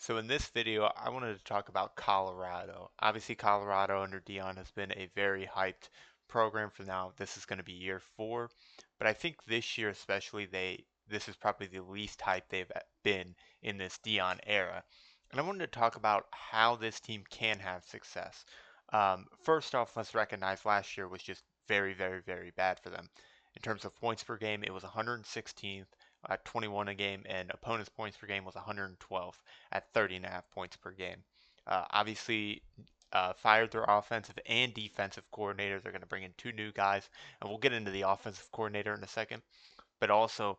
So in this video, I wanted to talk about Colorado. Obviously, Colorado under Dion has been a very hyped program for now. This is going to be year four, but I think this year especially, this is probably the least hyped they've been in this Dion era. And I wanted to talk about how this team can have success. First off, let's recognize last year was just very, very, very bad for them. In terms of points per game, it was 116th at 21 a game, and opponents' points per game was 112th at 30.5 points per game. Obviously, fired their offensive and defensive coordinator. They're going to bring in two new guys, and we'll get into the offensive coordinator in a second. But also,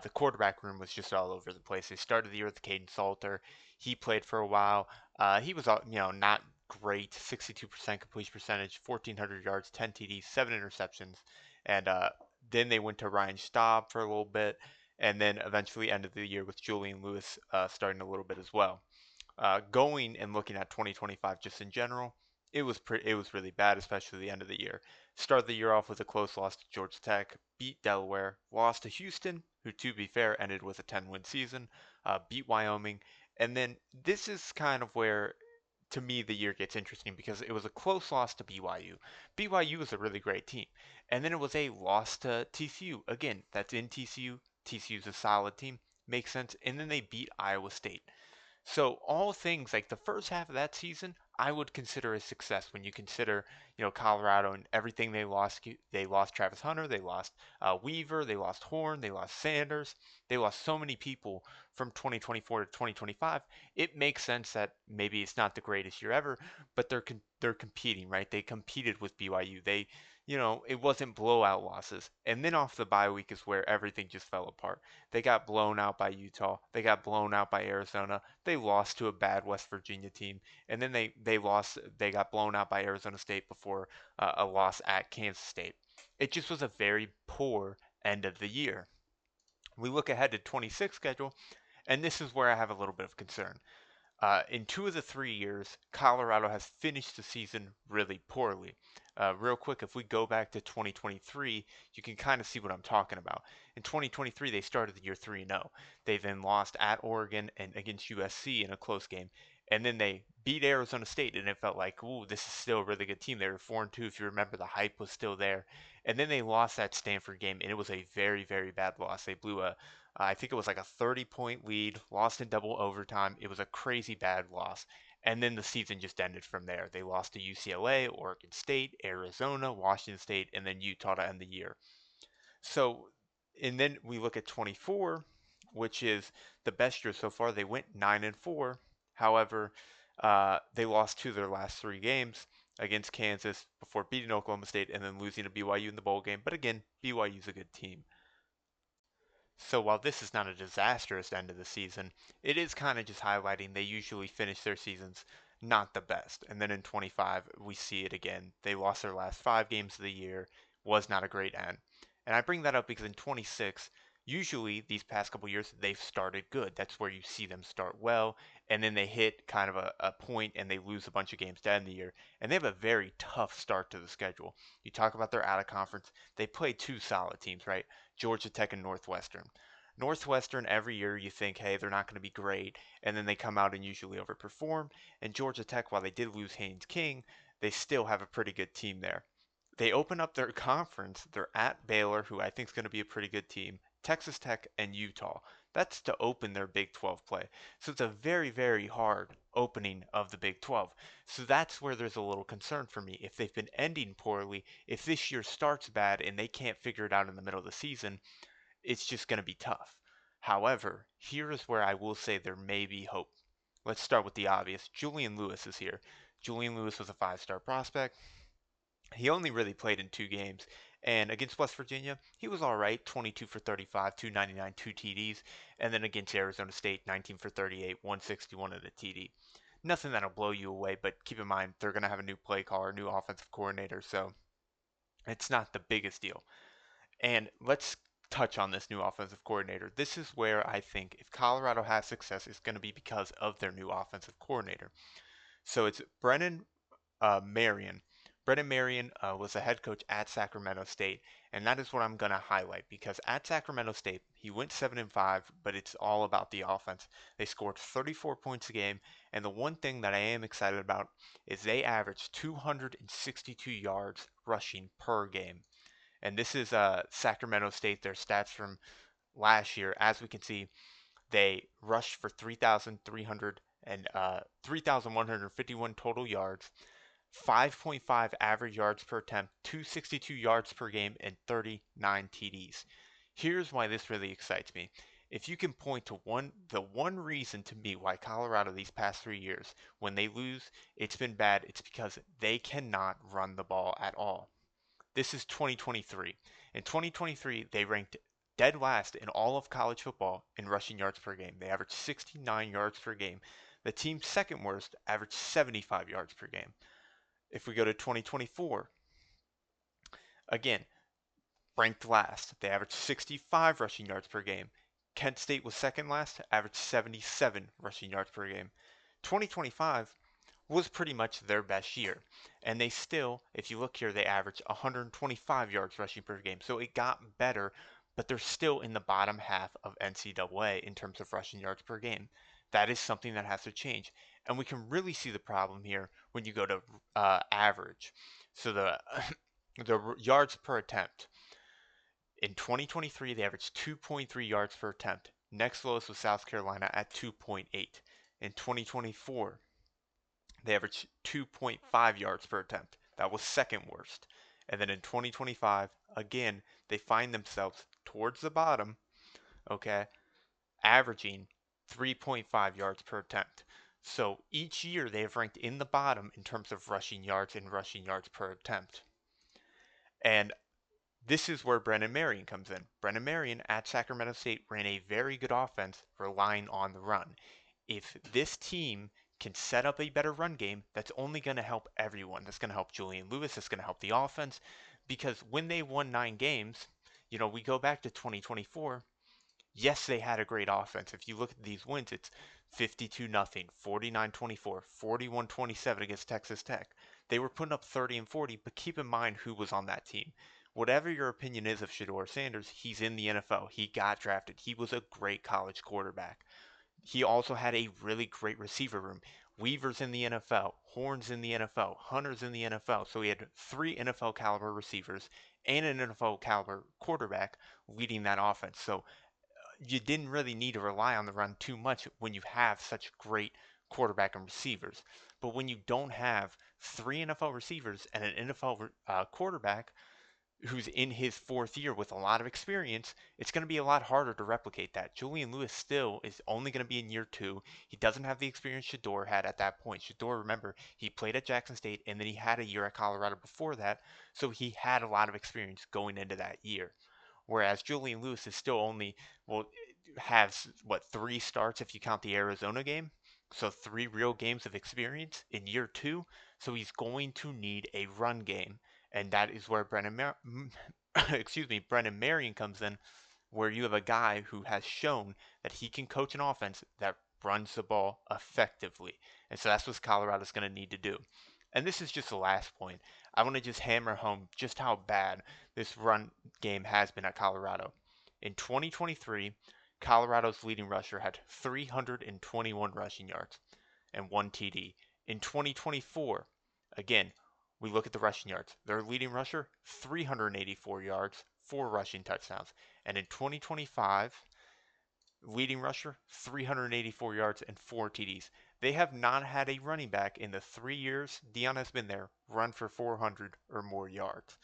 the quarterback room was just all over the place. They started the year with Caden Salter. He played for a while. He was, not great. 62% completion percentage, 1,400 yards, 10 TDs, 7 interceptions, and then they went to Ryan Staub for a little bit, and then eventually ended the year with Julian Lewis starting a little bit as well. Going and looking at 2025 just in general, it was really bad, especially the end of the year. Started the year off with a close loss to Georgia Tech, beat Delaware, lost to Houston, who to be fair ended with a 10-win season, beat Wyoming, and then this is kind of where to me the year gets interesting because it was a close loss to BYU. BYU is a really great team, and then it was a loss to TCU. Again, that's in TCU. TCU's a solid team, makes sense, and then they beat Iowa State. So all things like the first half of that season, I would consider a success when you consider, Colorado and everything they lost. They lost Travis Hunter, they lost Weaver, they lost Horn, they lost Sanders, they lost so many people from 2024 to 2025. It makes sense that maybe it's not the greatest year ever, but they're competing, right? They competed with BYU. It wasn't blowout losses. And then off the bye week is where everything just fell apart. They got blown out by Utah. They got blown out by Arizona. They lost to a bad West Virginia team, and then they lost. They got blown out by Arizona State before a loss at Kansas State. It just was a very poor end of the year. We look ahead to 26 schedule, and this is where I have a little bit of concern. In 2 of the 3 years, Colorado has finished the season really poorly. Real quick, if we go back to 2023, you can kind of see what I'm talking about. In 2023, they started the year 3-0. They then lost at Oregon and against USC in a close game, and then they beat Arizona State, and it felt like, ooh, this is still a really good team. They were 4-2, if you remember. The hype was still there, and then they lost that Stanford game, and it was a very, very bad loss. They blew I think it was like a 30-point lead, lost in double overtime. It was a crazy bad loss. And then the season just ended from there. They lost to UCLA, Oregon State, Arizona, Washington State, and then Utah to end the year. So, and then we look at 24, which is the best year so far. They went 9-4. However, they lost to their last 3 games against Kansas before beating Oklahoma State and then losing to BYU in the bowl game. But again, BYU's a good team. So while this is not a disastrous end of the season, it is kind of just highlighting they usually finish their seasons not the best. And then in 25, we see it again. They lost their last 5 games of the year, was not a great end. And I bring that up because in 26, usually these past couple years, they've started good. That's where you see them start well, and then they hit kind of a point and they lose a bunch of games to end the year. And they have a very tough start to the schedule. You talk about their out of conference, they play two solid teams, right? Georgia Tech and Northwestern. Northwestern, every year you think, hey, they're not going to be great, and then they come out and usually overperform. And Georgia Tech, while they did lose Haynes King, they still have a pretty good team there. They open up their conference. They're at Baylor, who I think is going to be a pretty good team, Texas Tech, and Utah. That's to open their Big 12 play. So it's a very, very hard opening of the Big 12. So that's where there's a little concern for me. If they've been ending poorly, if this year starts bad and they can't figure it out in the middle of the season, it's just going to be tough. However, here is where I will say there may be hope. Let's start with the obvious. Julian Lewis is here. Julian Lewis was a 5-star prospect. He only really played in 2 games, and against West Virginia, he was all right. 22 for 35, 299, 2 TDs, and then against Arizona State, 19 for 38, 161 and a TD. Nothing that'll blow you away, but keep in mind they're going to have a new play caller, new offensive coordinator, so it's not the biggest deal. And let's touch on this new offensive coordinator. This is where I think if Colorado has success, it's going to be because of their new offensive coordinator. So it's Brennan Marion. Brennan Marion was the head coach at Sacramento State, and that is what I'm going to highlight because at Sacramento State he went 7-5, but it's all about the offense. They scored 34 points a game, and the one thing that I am excited about is they averaged 262 yards rushing per game. And this is Sacramento State, their stats from last year. As we can see, they rushed for 3,300 and 3,151 total yards, 5.5 average yards per attempt, 262 yards per game, and 39 TDs. Here's why this really excites me. If you can point to the one reason to me why Colorado these past 3 years, when they lose, it's been bad, it's because they cannot run the ball at all. This is 2023. In 2023, they ranked dead last in all of college football in rushing yards per game. They averaged 69 yards per game. The team's second worst averaged 75 yards per game. If we go to 2024, again, ranked last. They averaged 65 rushing yards per game. Kent State was second last, averaged 77 rushing yards per game. 2025 was pretty much their best year. And they still, if you look here, they averaged 125 yards rushing per game. So it got better, but they're still in the bottom half of NCAA in terms of rushing yards per game. That is something that has to change. And we can really see the problem here when you go to average. So the the yards per attempt. In 2023, they averaged 2.3 yards per attempt. Next lowest was South Carolina at 2.8. In 2024, they averaged 2.5 yards per attempt. That was second worst. And then in 2025, again, they find themselves towards the bottom, okay, averaging 3.5 yards per attempt. So each year they have ranked in the bottom in terms of rushing yards and rushing yards per attempt. And this is where Brennan Marion comes in. Brennan Marion at Sacramento State ran a very good offense relying on the run. If this team can set up a better run game, that's only going to help everyone. That's going to help Julian Lewis. That's going to help the offense. Because when they won 9 games, we go back to 2024. Yes, they had a great offense. If you look at these wins, it's 52-0, 49-24, 41-27 against Texas Tech. They were putting up 30 and 40, but keep in mind who was on that team. Whatever your opinion is of Shedeur Sanders, he's in the NFL. He got drafted. He was a great college quarterback. He also had a really great receiver room. Weaver's in the NFL, Horn's in the NFL, Hunter's in the NFL. So he had 3 NFL caliber receivers and an NFL caliber quarterback leading that offense. So you didn't really need to rely on the run too much when you have such great quarterback and receivers. But when you don't have 3 NFL receivers and an NFL quarterback, who's in his fourth year with a lot of experience, it's going to be a lot harder to replicate that. Julian Lewis still is only going to be in year 2. He doesn't have the experience Shedeur had at that point. Shedeur, remember, he played at Jackson State and then he had a year at Colorado before that, so he had a lot of experience going into that year. Whereas Julian Lewis is still only, well, has, what, 3 starts if you count the Arizona game? So 3 real games of experience in year 2. So he's going to need a run game. And that is where Brennan Marion comes in, where you have a guy who has shown that he can coach an offense that runs the ball effectively. And so that's what Colorado's going to need to do. And this is just the last point. I want to just hammer home just how bad this run game has been at Colorado. In 2023, Colorado's leading rusher had 321 rushing yards and 1 TD. In 2024, again, we look at the rushing yards. Their leading rusher, 384 yards, 4 rushing touchdowns. And in 2025, leading rusher, 384 yards and 4 TDs. They have not had a running back in the 3 years Dion has been there run for 400 or more yards.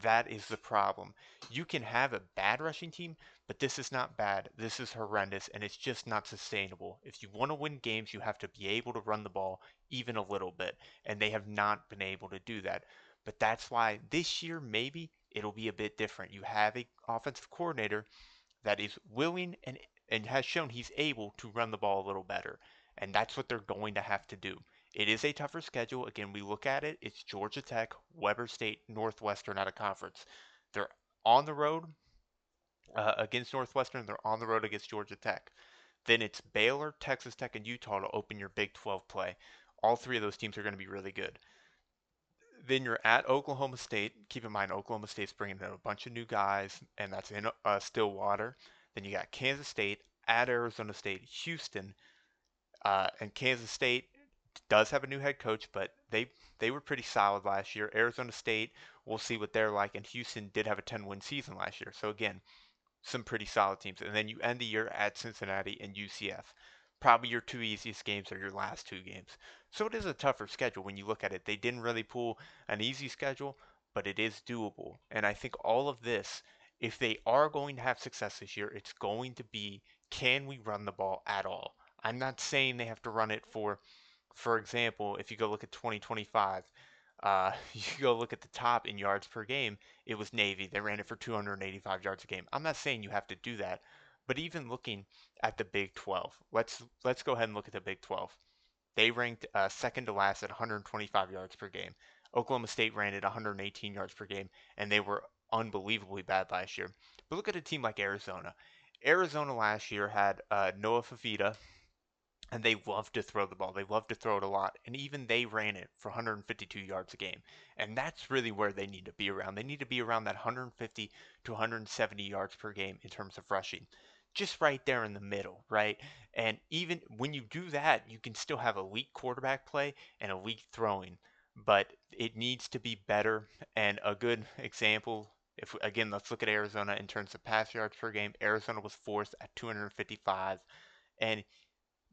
That is the problem. You can have a bad rushing team, but this is not bad. This is horrendous, and it's just not sustainable. If you want to win games, you have to be able to run the ball even a little bit, and they have not been able to do that. But that's why this year, maybe it'll be a bit different. You have a offensive coordinator that is willing and has shown he's able to run the ball a little better. And that's what they're going to have to do. It is a tougher schedule. Again, we look at it, it's Georgia Tech, Weber State, Northwestern out of conference. They're on the road against Northwestern, they're on the road against Georgia Tech. Then it's Baylor, Texas Tech, and Utah to open your Big 12 play. All 3 of those teams are going to be really good. Then you're at Oklahoma State. Keep in mind, Oklahoma State's bringing in a bunch of new guys, and that's in Stillwater. Then you got Kansas State, at Arizona State, Houston, and Kansas State does have a new head coach, but they were pretty solid last year. Arizona State, we'll see what they're like, and Houston did have a 10-win season last year. So again, some pretty solid teams. And then you end the year at Cincinnati and UCF. Probably your two easiest games are your last two games. So it is a tougher schedule when you look at it. They didn't really pull an easy schedule, but it is doable. And I think all of this, if they are going to have success this year, it's going to be, can we run the ball at all? I'm not saying they have to run it for example, if you go look at 2025, you go look at the top in yards per game, it was Navy. They ran it for 285 yards a game. I'm not saying you have to do that, but even looking at the Big 12, let's go ahead and look at the Big 12. They ranked second to last at 125 yards per game. Oklahoma State ran at 118 yards per game, and they were unbelievably bad last year. But look at a team like Arizona. Arizona last year had Noah Fafita, and they love to throw the ball. They love to throw it a lot. And even they ran it for 152 yards a game. And that's really where they need to be around. They need to be around that 150 to 170 yards per game in terms of rushing. Just right there in the middle, right? And even when you do that, you can still have elite quarterback play and elite throwing. But it needs to be better. And a good example, if again, let's look at Arizona in terms of pass yards per game. Arizona was fourth at 255. And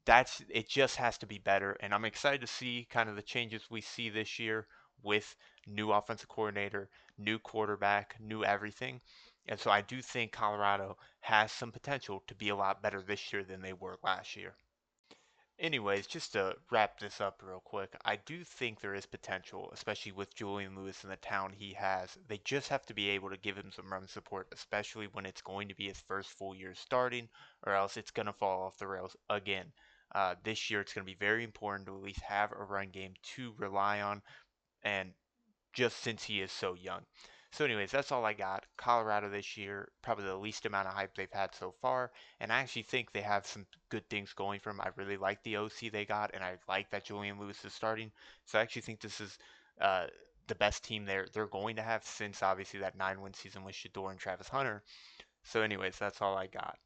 that's it just has to be better. And I'm excited to see kind of the changes we see this year with new offensive coordinator, new quarterback, new everything. And so I do think Colorado has some potential to be a lot better this year than they were last year. Anyways, just to wrap this up real quick, I do think there is potential, especially with Julian Lewis and the talent he has. They just have to be able to give him some run support, especially when it's going to be his first full year starting, or else it's going to fall off the rails again. This year, it's going to be very important to at least have a run game to rely on, and just since he is so young. So, anyways, that's all I got. Colorado this year, probably the least amount of hype they've had so far, and I actually think they have some good things going for them. I really like the OC they got, and I like that Julian Lewis is starting. So, I actually think this is uh, the best team they're going to have since obviously that 9-win season with Shador and Travis Hunter. So, anyways, that's all I got.